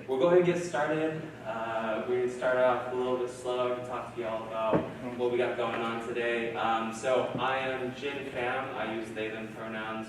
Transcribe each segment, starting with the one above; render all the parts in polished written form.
we'll go ahead and get started. We're going to start off a little bit slow to talk to you all about what we got going on today. So I am Pham. I use they, them pronouns.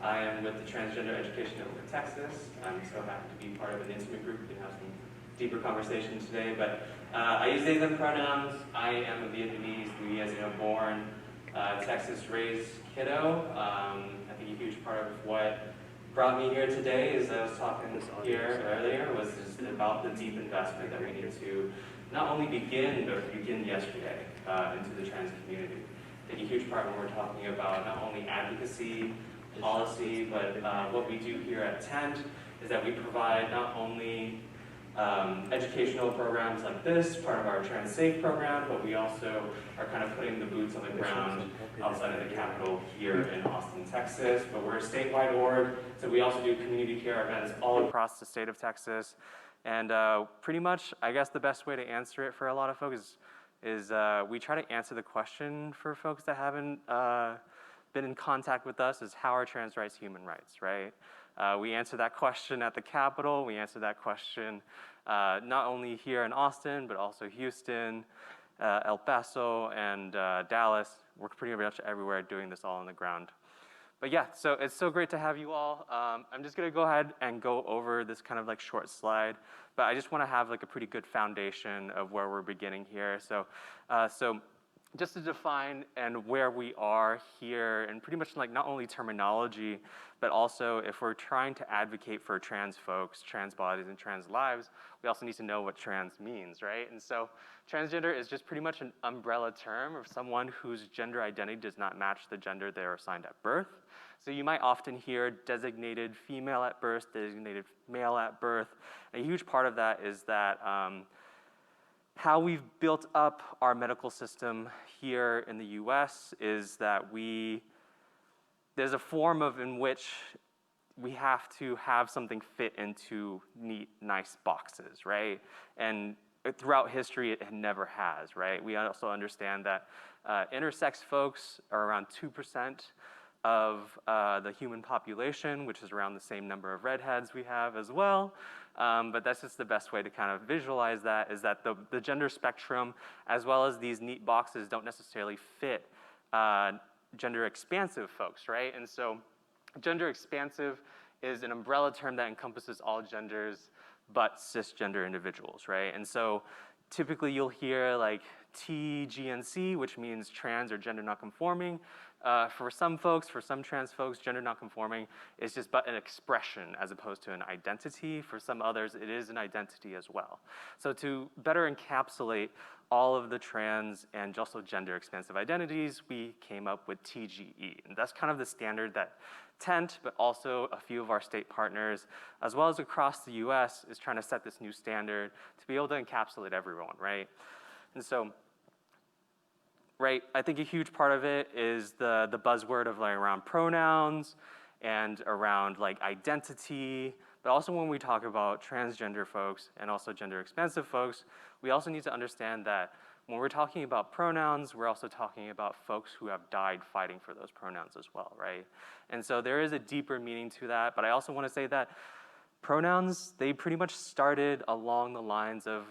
I am with the Transgender Education Network of Texas. I'm so happy to be part of an intimate group. We can have some deeper conversations today. But I use they, them pronouns. I am a Vietnamese, as you know, born Texas-raised kiddo. I think a huge part of what brought me here today, as I was talking here earlier, was just about the deep investment that we need to not only begin, but begin yesterday into the trans community. I think a huge part when we're talking about not only advocacy, policy, but what we do here at Tent is that we provide not only educational programs like this, part of our Trans Safe program, but we also are kind of putting the boots on the ground outside of the Capitol here in Austin, Texas. But we're a statewide org, so we also do community care events all across the state of Texas. And pretty much, I guess the best way to answer it for a lot of folks is we try to answer the question for folks that haven't been in contact with us is how are trans rights human rights, right? We answer that question at the Capitol. We answer that question not only here in Austin, but also Houston, El Paso, and Dallas. We're pretty much everywhere doing this all on the ground. But yeah, so it's so great to have you all. I'm just gonna go ahead and go over this kind of like short slide, but I just wanna have like a pretty good foundation of where we're beginning here. So just to define and where we are here, and pretty much like not only terminology, but also if we're trying to advocate for trans folks, trans bodies, and trans lives, we also need to know what trans means, right? And so transgender is just pretty much an umbrella term of someone whose gender identity does not match the gender they are assigned at birth. So you might often hear designated female at birth, designated male at birth. And a huge part of that is that how we've built up our medical system here in the US is that there's a form of in which we have to have something fit into neat, nice boxes, right? And throughout history, it never has, right? We also understand that intersex folks are around 2% of the human population, which is around the same number of redheads we have as well. But that's just the best way to kind of visualize that, is that the gender spectrum, as well as these neat boxes, don't necessarily fit gender expansive folks, right? And so gender expansive is an umbrella term that encompasses all genders but cisgender individuals, right? And so typically you'll hear like TGNC, which means trans or gender nonconforming. For some folks, for some trans folks, gender nonconforming is just but an expression as opposed to an identity. For some others, it is an identity as well. So to better encapsulate all of the trans and also gender expansive identities, we came up with TGE. And that's kind of the standard that Tent, but also a few of our state partners, as well as across the US, is trying to set this new standard to be able to encapsulate everyone, right? And so, right, I think a huge part of it is the buzzword of like around pronouns and around like identity, but also when we talk about transgender folks and also gender expansive folks, we also need to understand that when we're talking about pronouns, we're also talking about folks who have died fighting for those pronouns as well, right? And so there is a deeper meaning to that, but I also want to say that pronouns, they pretty much started along the lines of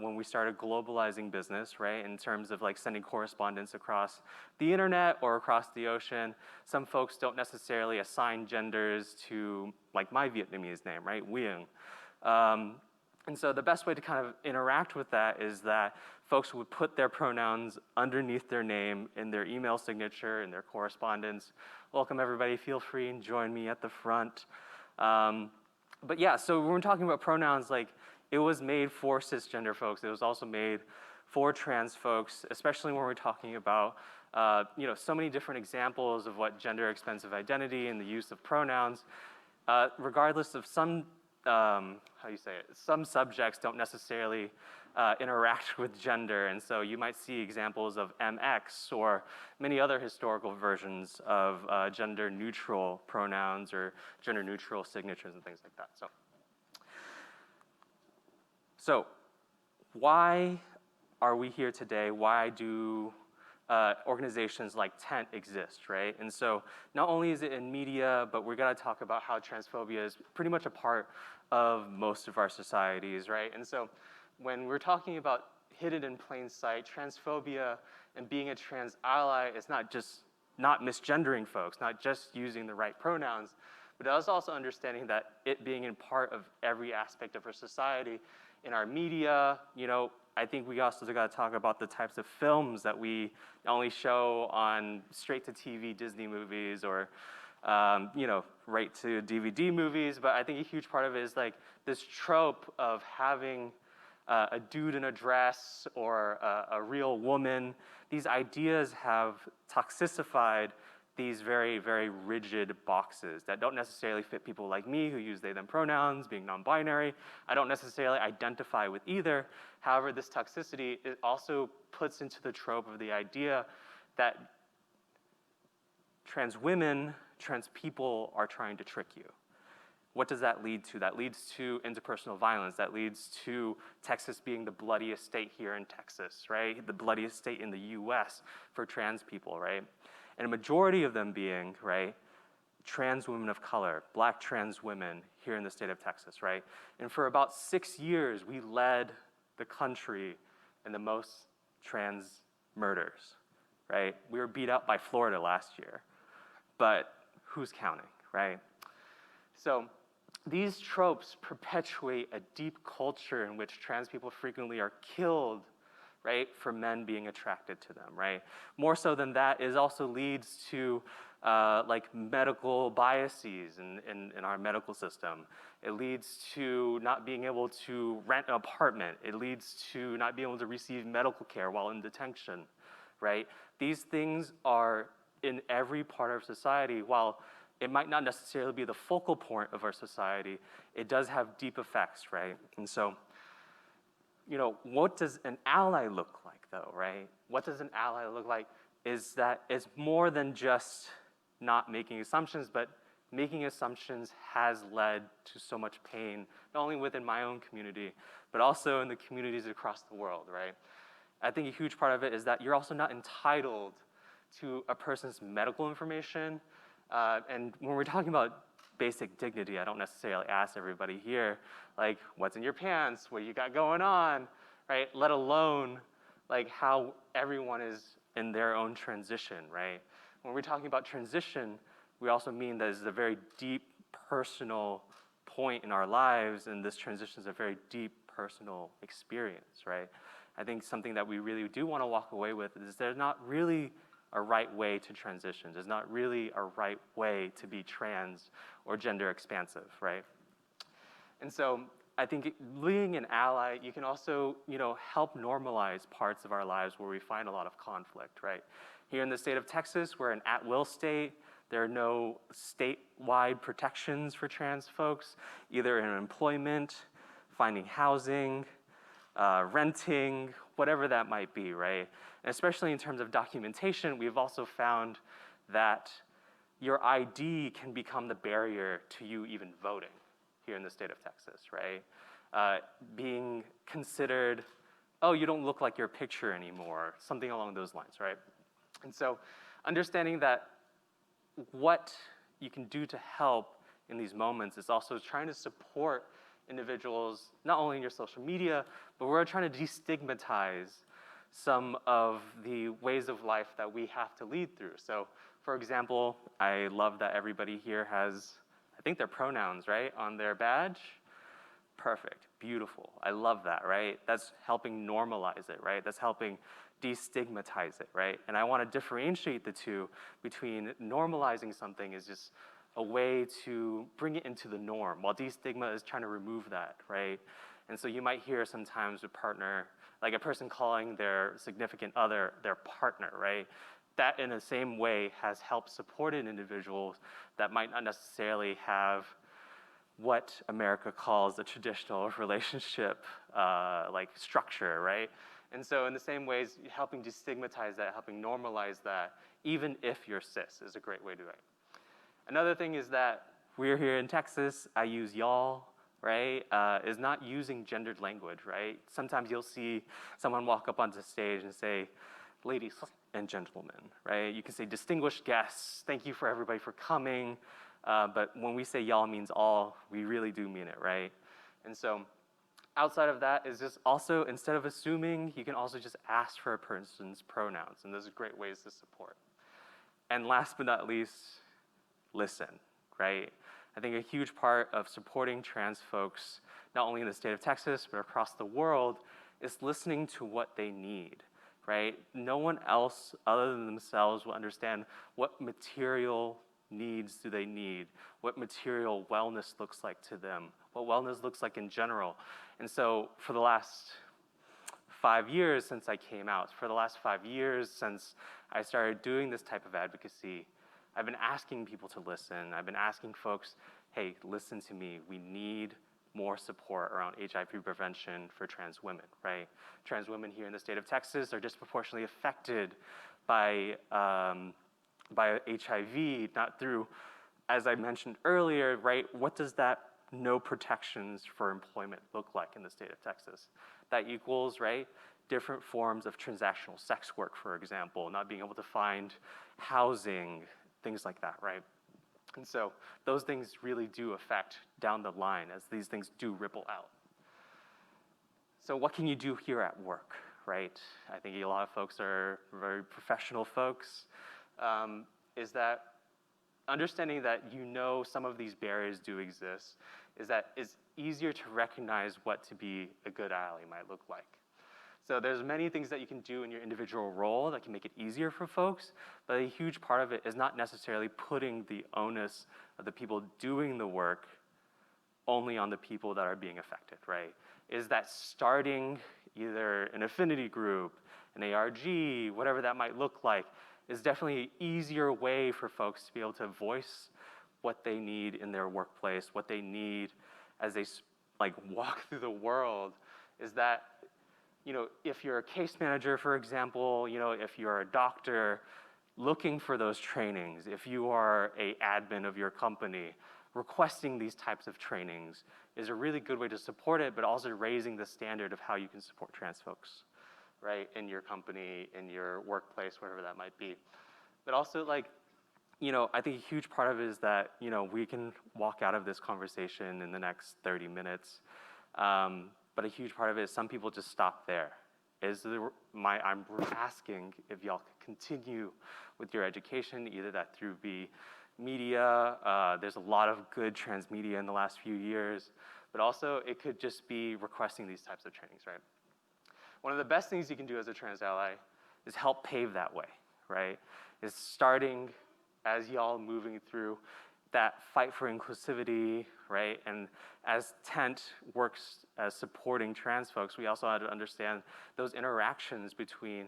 when we started globalizing business, right? In terms of like sending correspondence across the internet or across the ocean. Some folks don't necessarily assign genders to like my Vietnamese name, right? Nguyen. And so the best way to kind of interact with that is that folks would put their pronouns underneath their name in their email signature, in their correspondence. Welcome everybody, feel free and join me at the front. But yeah, so when we're talking about pronouns, like it was made for cisgender folks. It was also made for trans folks, especially when we're talking about so many different examples of what gender expansive identity and the use of pronouns, regardless of some subjects don't necessarily interact with gender, and so you might see examples of MX or many other historical versions of gender neutral pronouns or gender neutral signatures and things like that. So why are we here today? Why do organizations like Tent exist, right? And so not only is it in media, but we're gonna talk about how transphobia is pretty much a part of most of our societies, right? And so when we're talking about hidden in plain sight, transphobia and being a trans ally is not just not misgendering folks, not just using the right pronouns, but it's also understanding that it being in part of every aspect of our society, in our media, I think we also got to talk about the types of films that we not only show on straight-to-TV Disney movies or, right to DVD movies, but I think a huge part of it is like this trope of having a dude in a dress or a real woman. These ideas have toxicified these very, very rigid boxes that don't necessarily fit people like me who use they, them pronouns, being non-binary. I don't necessarily identify with either. However, this toxicity, it also puts into the trope of the idea that trans women, trans people are trying to trick you. What does that lead to? That leads to interpersonal violence. That leads to Texas being the bloodiest state here in Texas, right? The bloodiest state in the US for trans people, right? And a majority of them being, right, trans women of color, black trans women here in the state of Texas, right? And for about 6 years, we led the country in the most trans murders, right? We were beat out by Florida last year, but who's counting, right? So these tropes perpetuate a deep culture in which trans people frequently are killed, right, for men being attracted to them, right? More so than that, it also leads to like medical biases in our medical system. It leads to not being able to rent an apartment. It leads to not being able to receive medical care while in detention, right? These things are in every part of society. While it might not necessarily be the focal point of our society, it does have deep effects, right? And so, what does an ally look like though, right? What does an ally look like is that it's more than just not making assumptions, but making assumptions has led to so much pain, not only within my own community, but also in the communities across the world, right? I think a huge part of it is that you're also not entitled to a person's medical information. And when we're talking about basic dignity, I don't necessarily ask everybody here, like, what's in your pants, what you got going on, right? Let alone, like, how everyone is in their own transition, right? When we're talking about transition, we also mean that it's a very deep personal point in our lives, and this transition is a very deep personal experience, right? I think something that we really do want to walk away with is there's not really a right way to transition. There's not really a right way to be trans or gender expansive, right? And so I think being an ally, you can also, help normalize parts of our lives where we find a lot of conflict, right? Here in the state of Texas, we're an at-will state. There are no statewide protections for trans folks, either in employment, finding housing, renting, whatever that might be, right? And especially in terms of documentation, we've also found that your ID can become the barrier to you even voting here in the state of Texas, right? Being considered, oh, you don't look like your picture anymore, something along those lines, right? And so understanding that what you can do to help in these moments is also trying to support individuals, not only in your social media, but we're trying to destigmatize some of the ways of life that we have to lead through. So, for example, I love that everybody here has, I think their pronouns, right, on their badge. Perfect, beautiful, I love that, right? That's helping normalize it, right? That's helping destigmatize it, right? And I want to differentiate the two between normalizing something is just a way to bring it into the norm, while destigma is trying to remove that, right? And so you might hear sometimes a partner, like a person calling their significant other their partner, right? That in the same way has helped supported individuals that might not necessarily have what America calls a traditional relationship like structure, right? And so in the same ways, helping destigmatize that, helping normalize that, even if you're cis, is a great way to do it. Another thing is that we're here in Texas, I use y'all, right? Is not using gendered language, right? Sometimes you'll see someone walk up onto stage and say, ladies and gentlemen, right? You can say distinguished guests, thank you for everybody for coming. But when we say y'all means all, we really do mean it, right? And so outside of that is just also, instead of assuming, you can also just ask for a person's pronouns, and those are great ways to support. And last but not least, listen, right? I think a huge part of supporting trans folks, not only in the state of Texas, but across the world, is listening to what they need, right? No one else other than themselves will understand what material needs do they need, what material wellness looks like to them, what wellness looks like in general. And so for the last 5 years since I came out, for the last 5 years since I started doing this type of advocacy, I've been asking people to listen. I've been asking folks, hey, listen to me. We need more support around HIV prevention for trans women, right? Trans women here in the state of Texas are disproportionately affected by HIV, not through, as I mentioned earlier, right? What does that no protections for employment look like in the state of Texas? That equals, right, different forms of transactional sex work, for example, not being able to find housing, things like that, right? And so those things really do affect down the line as these things do ripple out. So what can you do here at work, right? I think a lot of folks are very professional folks, is that understanding that you know some of these barriers do exist, is that it's easier to recognize what to be a good ally might look like. So there's many things that you can do in your individual role that can make it easier for folks, but a huge part of it is not necessarily putting the onus of the people doing the work only on the people that are being affected, right? Is that starting either an affinity group, an ARG, whatever that might look like, is definitely an easier way for folks to be able to voice what they need in their workplace, what they need as they like walk through the world. Is that, you know, if you're a case manager, for example, you know, if you're a doctor looking for those trainings, if you are an admin of your company, requesting these types of trainings is a really good way to support it, but also raising the standard of how you can support trans folks, right, in your company, in your workplace, whatever that might be. But also, like, you know, I think a huge part of it is that, you know, we can walk out of this conversation in the next 30 minutes, but a huge part of it is some people just stop there. I'm asking if y'all could continue with your education, either that through media. There's a lot of good trans media in the last few years, but also it could just be requesting these types of trainings, right? One of the best things you can do as a trans ally is help pave that way, right? Is starting as y'all moving through that fight for inclusivity, right? And as Tent works as supporting trans folks, we also had to understand those interactions between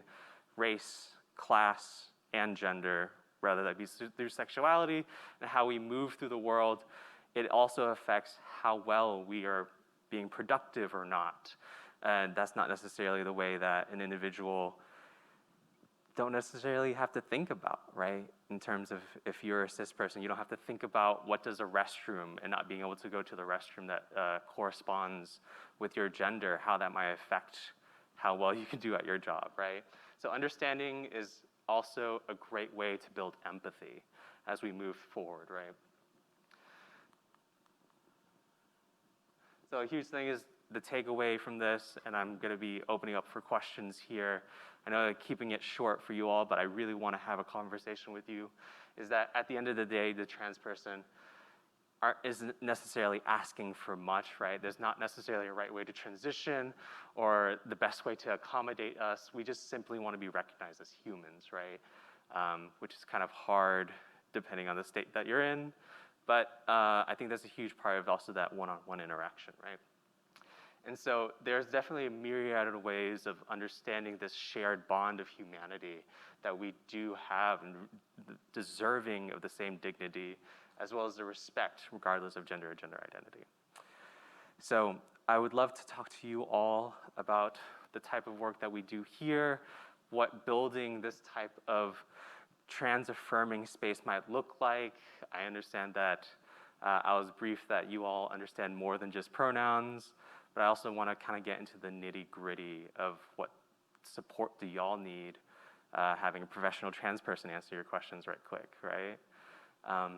race, class, and gender, whether that be through sexuality and how we move through the world. It also affects how well we are being productive or not. And that's not necessarily the way that an individual don't necessarily have to think about, right? In terms of if you're a cis person, you don't have to think about what does a restroom and not being able to go to the restroom that corresponds with your gender, how that might affect how well you can do at your job, right? So understanding is also a great way to build empathy as we move forward, right? So a huge thing is the takeaway from this, and I'm gonna be opening up for questions here. I know I'm keeping it short for you all, but I really wanna have a conversation with you, is that at the end of the day, the trans person isn't necessarily asking for much, right? There's not necessarily a right way to transition or the best way to accommodate us. We just simply wanna be recognized as humans, right? Which is kind of hard depending on the state that you're in. But I think that's a huge part of also that one-on-one interaction, right? And so there's definitely a myriad of ways of understanding this shared bond of humanity that we do have and deserving of the same dignity as well as the respect regardless of gender or gender identity. So I would love to talk to you all about the type of work that we do here, what building this type of trans-affirming space might look like. I understand that I was briefed that you all understand more than just pronouns, but I also want to kind of get into the nitty-gritty of what support do y'all need having a professional trans person answer your questions right quick, right?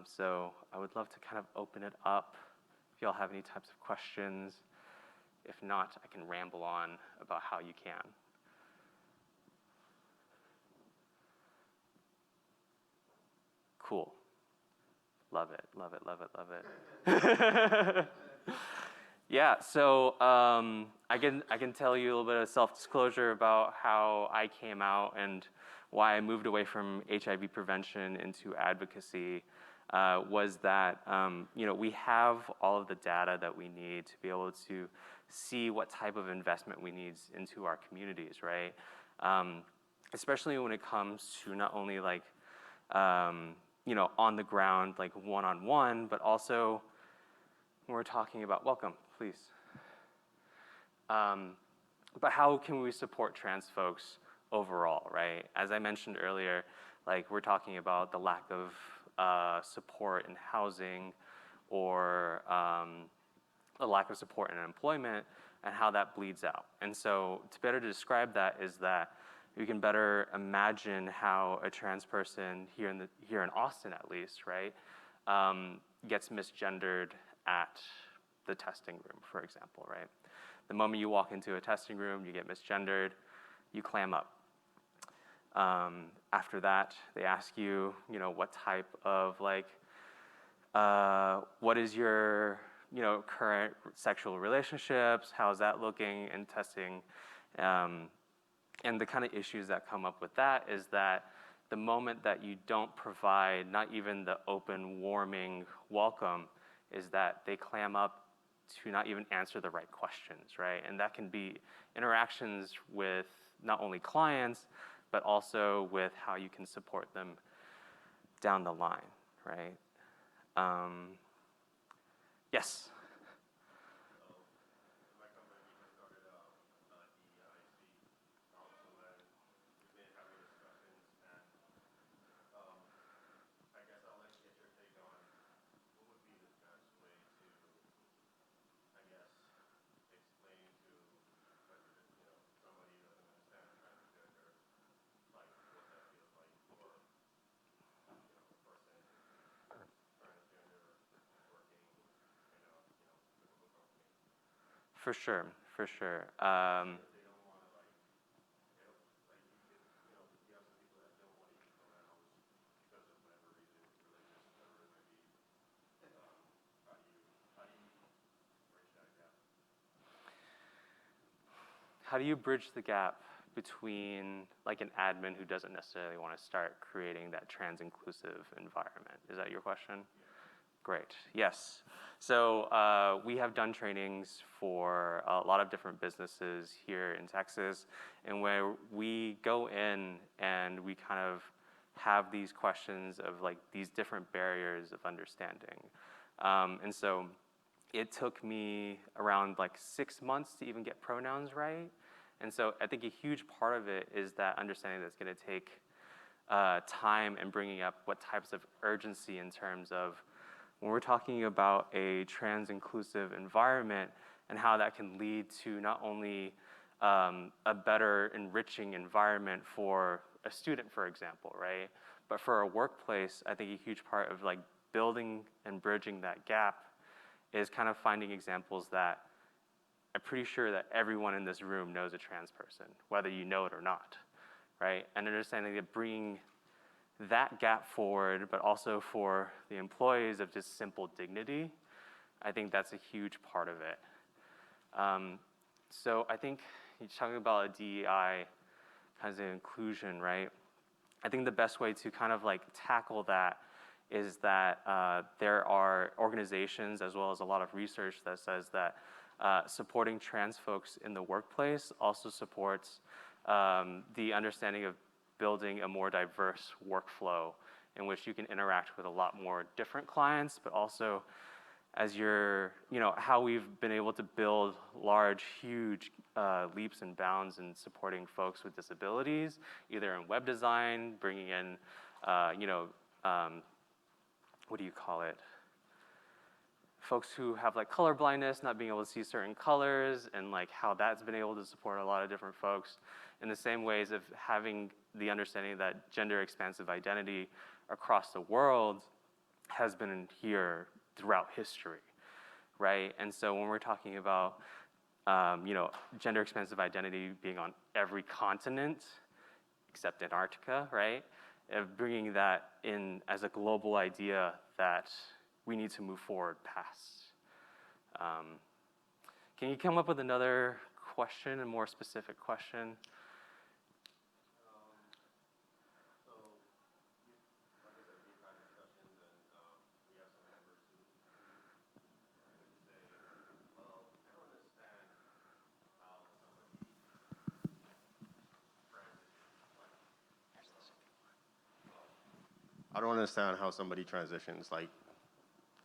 So I would love to kind of open it up if y'all have any types of questions. If not, I can ramble on about how you can. Cool. Love it, love it, love it, love it. Yeah, so I can tell you a little bit of self-disclosure about how I came out and why I moved away from HIV prevention into advocacy. Was that we have all of the data that we need to be able to see what type of investment we need into our communities, right? Especially when it comes to not only like on the ground, like one-on-one, but also when we're talking about, welcome, please. But how can we support trans folks overall, right? As I mentioned earlier, like we're talking about the lack of support in housing or a lack of support in employment and how that bleeds out. And so to better describe that is that we can better imagine how a trans person here in Austin at least, right, gets misgendered at the testing room, for example, right? The moment you walk into a testing room, you get misgendered, you clam up. After that, they ask you, what type of what is your, current sexual relationships? How's that looking in testing? And the kind of issues that come up with that is that the moment that you don't provide not even the open, warming welcome is that they clam up to not even answer the right questions, right? And that can be interactions with not only clients, but also with how you can support them down the line, right? Yes? For sure, for sure. How do you bridge the gap between like an admin who doesn't necessarily want to start creating that trans inclusive environment? Is that your question? Great, yes. So we have done trainings for a lot of different businesses here in Texas, and where we go in and we kind of have these questions of like these different barriers of understanding. And so it took me around like 6 months to even get pronouns right. And so I think a huge part of it is that understanding that's gonna take time and bringing up what types of urgency in terms of when we're talking about a trans-inclusive environment and how that can lead to not only a better enriching environment for a student, for example, right? But for a workplace, I think a huge part of like building and bridging that gap is kind of finding examples that I'm pretty sure that everyone in this room knows a trans person, whether you know it or not, right? And understanding that bringing that gap forward, but also for the employees of just simple dignity, I think that's a huge part of it. So I think you're talking about a DEI kind of inclusion, right? I think the best way to kind of like tackle that is that there are organizations as well as a lot of research that says that supporting trans folks in the workplace also supports the understanding of building a more diverse workflow in which you can interact with a lot more different clients, but also as you're, how we've been able to build large, huge leaps and bounds in supporting folks with disabilities, either in web design, bringing in, what do you call it? folks who have like color blindness, not being able to see certain colors, and like how that's been able to support a lot of different folks. In the same ways of having the understanding that gender expansive identity across the world has been here throughout history, right? And so when we're talking about gender expansive identity being on every continent except Antarctica, right? Of bringing that in as a global idea that we need to move forward past. Can you come up with another question, a more specific question? I don't understand how somebody transitions. Like,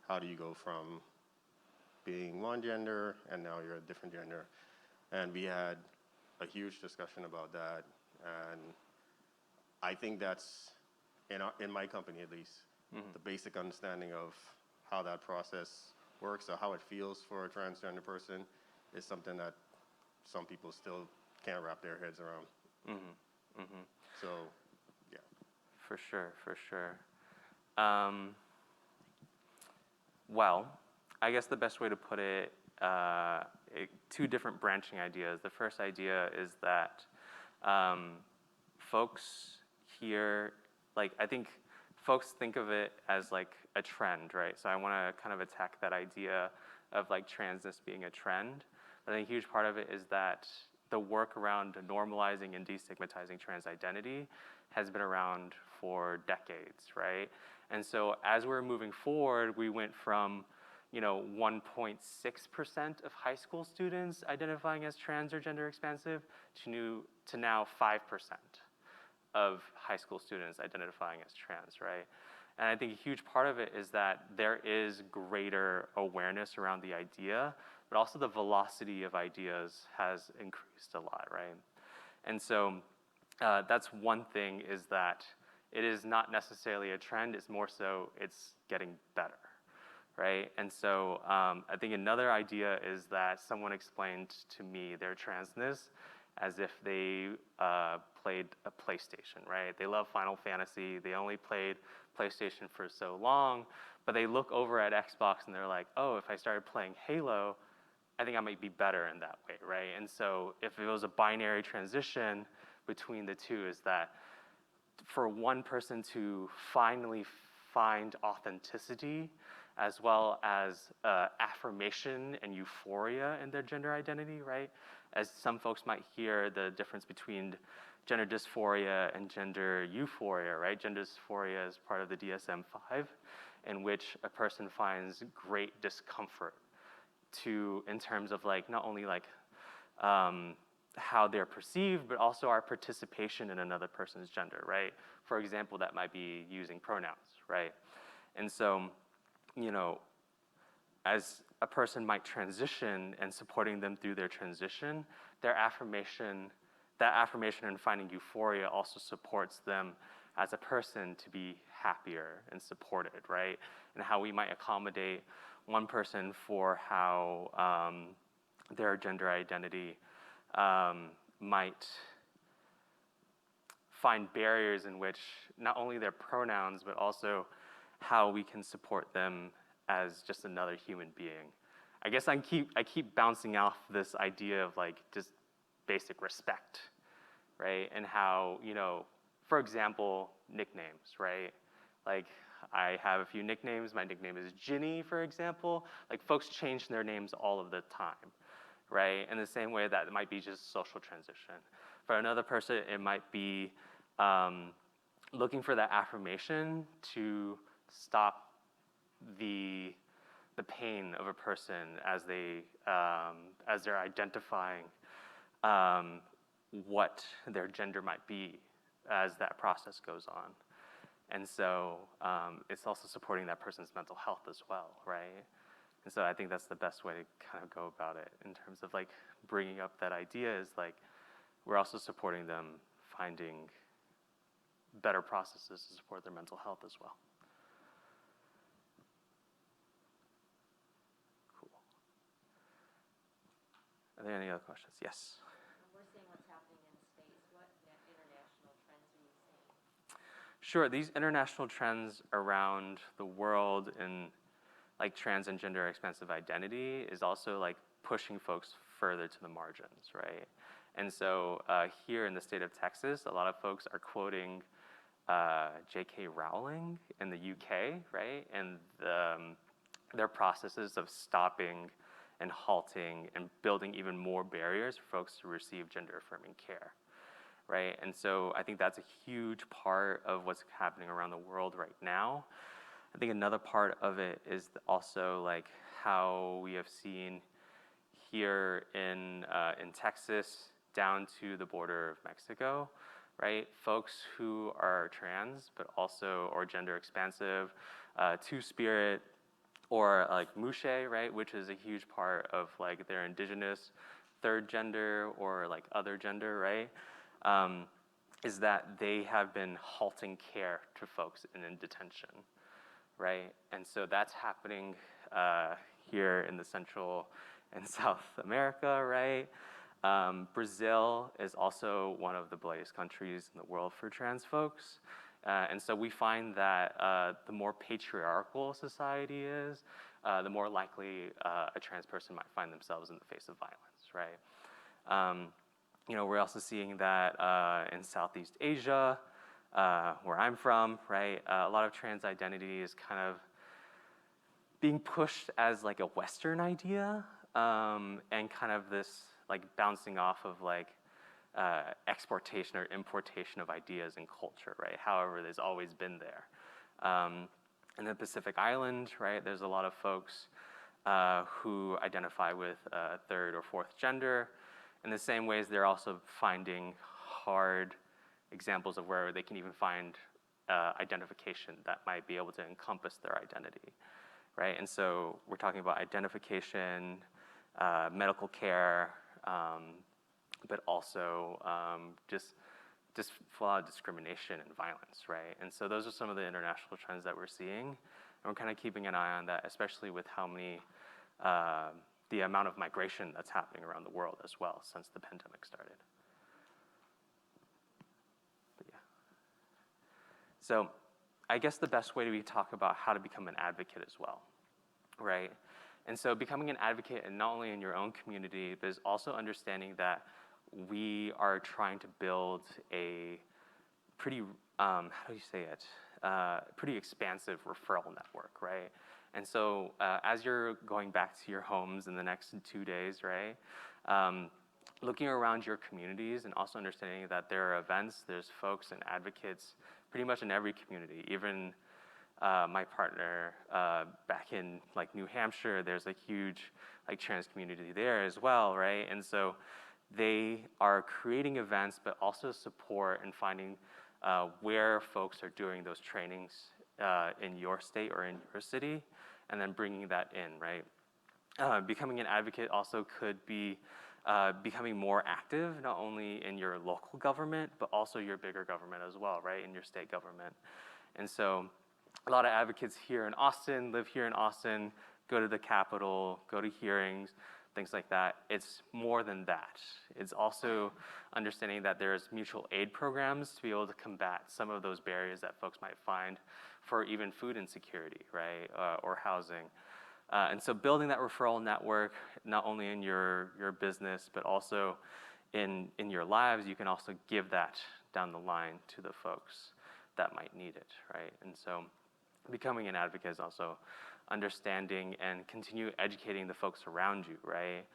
how do you go from being one gender and now you're a different gender? And we had a huge discussion about that. And I think that's, in my company at least, the basic understanding of how that process works or how it feels for a transgender person is something that some people still can't wrap their heads around. So, yeah. For sure, for sure. Well, I guess the best way to put it, two different branching ideas. The first idea is that folks here, like I think folks think of it as like a trend, right? So I want to kind of attack that idea of like transness being a trend. I think a huge part of it is that the work around normalizing and destigmatizing trans identity has been around for decades, right? And so as we're moving forward, we went from 1.6% of high school students identifying as trans or gender expansive to now 5% of high school students identifying as trans, right? And I think a huge part of it is that there is greater awareness around the idea, but also the velocity of ideas has increased a lot, right? And so that's one thing, is that it is not necessarily a trend, it's more so it's getting better, right? And so I think another idea is that someone explained to me their transness as if they played a PlayStation, right? They love Final Fantasy, they only played PlayStation for so long, but they look over at Xbox and they're like, oh, if I started playing Halo, I think I might be better in that way, right? And so if it was a binary transition between the two, is that for one person to finally find authenticity as well as affirmation and euphoria in their gender identity, right? As some folks might hear the difference between gender dysphoria and gender euphoria, right? Gender dysphoria is part of the DSM-5, in which a person finds great discomfort in terms of like not only like how they're perceived, but also our participation in another person's gender, right? For example, that might be using pronouns, right? And so, as a person might transition and supporting them through their transition, that affirmation and finding euphoria also supports them as a person to be happier and supported, right? And how we might accommodate one person for how their gender identity might find barriers in which not only their pronouns, but also how we can support them as just another human being. I guess I keep bouncing off this idea of like just basic respect, right? And how, for example, nicknames, right? Like I have a few nicknames. My nickname is Ginny, for example. Like folks change their names all of the time, right? In the same way that it might be just social transition. For another person, it might be looking for that affirmation to stop the pain of a person as they're identifying what their gender might be as that process goes on. And so it's also supporting that person's mental health as well, right? And so I think that's the best way to kind of go about it in terms of like bringing up that idea, is like we're also supporting them finding better processes to support their mental health as well. Are there any other questions? Yes. We're seeing what's happening in space. What international trends are you seeing? Sure. These international trends around the world in like trans and gender expansive identity is also like pushing folks further to the margins, right? And so here in the state of Texas, a lot of folks are quoting J.K. Rowling in the UK, right? And their processes of stopping and halting and building even more barriers for folks to receive gender affirming care, right? And so I think that's a huge part of what's happening around the world right now. I think another part of it is also like how we have seen here in Texas down to the border of Mexico, right? Folks who are trans, but also, or gender expansive, two-spirit, or like mushe, right? Which is a huge part of like their indigenous third gender or like other gender, right? Is that they have been halting care to folks in detention, right? And so that's happening here in the Central and South America, right? Brazil is also one of the blackest countries in the world for trans folks. And so we find that the more patriarchal society is, the more likely a trans person might find themselves in the face of violence, right? You know, we're also seeing that in Southeast Asia, where I'm from, right? A lot of trans identity is kind of being pushed as like a Western idea, and kind of this like bouncing off of like exportation or importation of ideas and culture, right? However, there's always been there. In the Pacific Island, right, there's a lot of folks who identify with third or fourth gender. In the same ways, they're also finding hard examples of where they can even find identification that might be able to encompass their identity, right? And so we're talking about identification, medical care, but also just a lot of discrimination and violence, right? And so those are some of the international trends that we're seeing. And we're kind of keeping an eye on that, especially with how many, the amount of migration that's happening around the world as well since the pandemic started. But yeah. So I guess the best way to talk about how to become an advocate as well, right? And so becoming an advocate, and not only in your own community, but is also understanding that we are trying to build a pretty, how do you say it? Pretty expansive referral network, right? And so as you're going back to your homes in the next 2 days, right? Looking around your communities and also understanding that there are events, there's folks and advocates pretty much in every community. Even my partner back in like New Hampshire, there's a huge like trans community there as well, right? And so they are creating events, but also support and finding where folks are doing those trainings in your state or in your city, and then bringing that in, right? Becoming an advocate also could be becoming more active, not only in your local government, but also your bigger government as well, right? In your state government. And so a lot of advocates here in Austin, live here in Austin, go to the Capitol, go to hearings, things like that. It's more than that. It's also understanding that there's mutual aid programs to be able to combat some of those barriers that folks might find for even food insecurity, right, or housing. And so building that referral network, not only in your business, but also in your lives, you can also give that down the line to the folks that might need it, right? And so becoming an advocate is also understanding and continue educating the folks around you, right?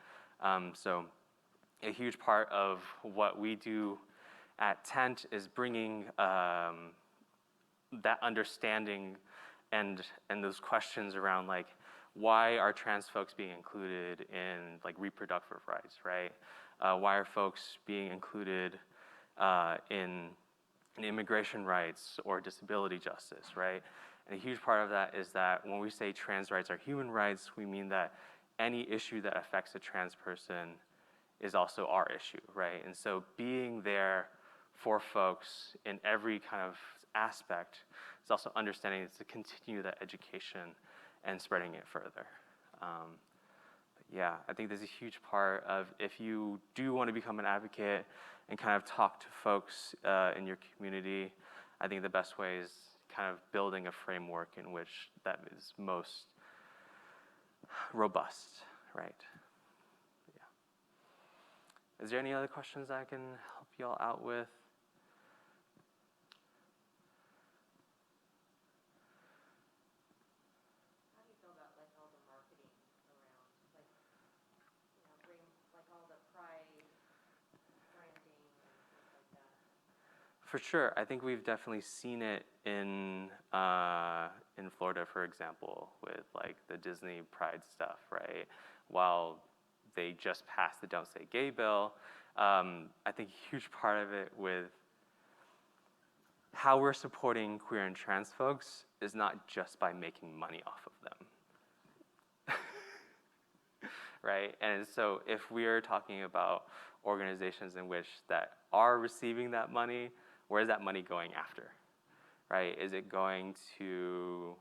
So a huge part of what we do at Tent is bringing that understanding and those questions around like, why are trans folks being included in like reproductive rights, right? Why are folks being included in immigration rights or disability justice, right? And a huge part of that is that when we say trans rights are human rights, we mean that any issue that affects a trans person is also our issue, right? And so being there for folks in every kind of aspect is also understanding to continue that education and spreading it further. But Yeah, I think there's a huge part of if you do want to become an advocate and kind of talk to folks in your community, I think the best way is kind of building a framework in which that is most robust, right? Yeah. Is there any other questions I can help you all out with? How do you feel about like all the marketing around, like, bring like all the pride branding and things like that? For sure, I think we've definitely seen it in Florida, for example, with like the Disney Pride stuff, right? While they just passed the Don't Say Gay bill, I think a huge part of it with how we're supporting queer and trans folks is not just by making money off of them, right? And so if we're talking about organizations in which that are receiving that money, where is that money going after, right? Is it going to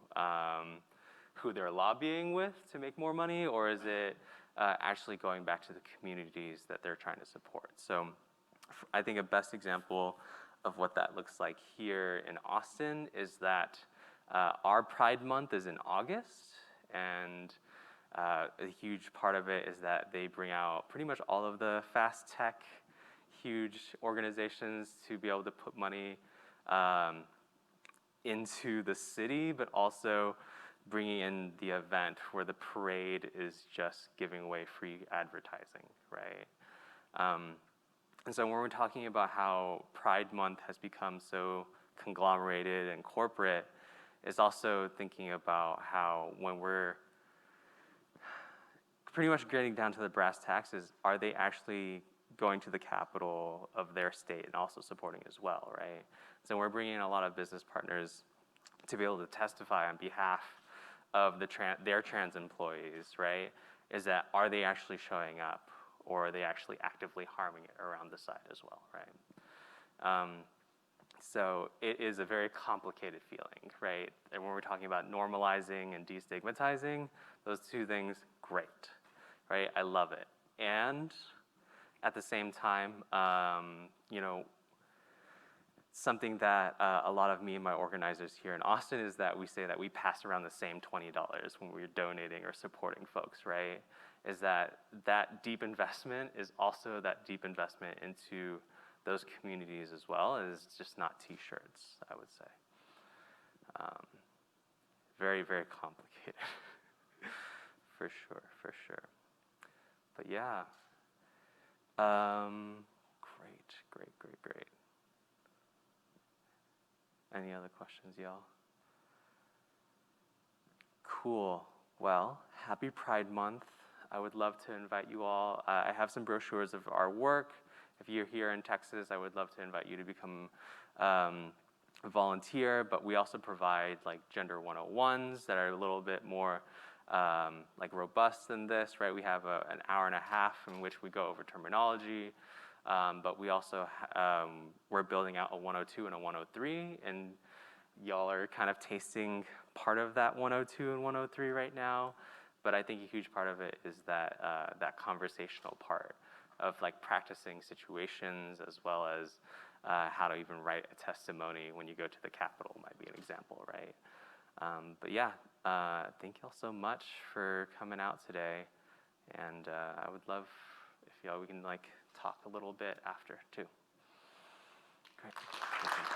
who they're lobbying with to make more money, or is it actually going back to the communities that they're trying to support? So I think a best example of what that looks like here in Austin is that our Pride Month is in August, and a huge part of it is that they bring out pretty much all of the fast tech, huge organizations to be able to put money into the city, but also bringing in the event where the parade is just giving away free advertising, right? And so when we're talking about how Pride Month has become so conglomerated and corporate, it's also thinking about how when we're pretty much getting down to the brass tacks is, are they actually going to the capital of their state and also supporting as well, right? So we're bringing in a lot of business partners to be able to testify on behalf of their trans employees, right? Is that, are they actually showing up, or are they actually actively harming it around the site as well, right? So it is a very complicated feeling, right? And when we're talking about normalizing and destigmatizing, those two things, great, right? I love it. And at the same time, something that a lot of me and my organizers here in Austin is that we say that we pass around the same $20 when we're donating or supporting folks, right? Is that deep investment is also that deep investment into those communities as well. It's just not t-shirts, I would say. Very, very complicated. For sure. But yeah. Great. Any other questions, y'all? Cool. Well, happy Pride Month. I would love to invite you all. I have some brochures of our work. If you're here in Texas, I would love to invite you to become a volunteer, but we also provide like gender 101s that are a little bit more like robust than this, right? We have an hour and a half in which we go over terminology, but we also, we're building out a 102 and a 103, and y'all are kind of tasting part of that 102 and 103 right now. But I think a huge part of it is that that conversational part of like practicing situations, as well as how to even write a testimony when you go to the Capitol might be an example, right? But yeah, thank y'all so much for coming out today, and I would love if y'all we can like talk a little bit after too. Great. Thank you.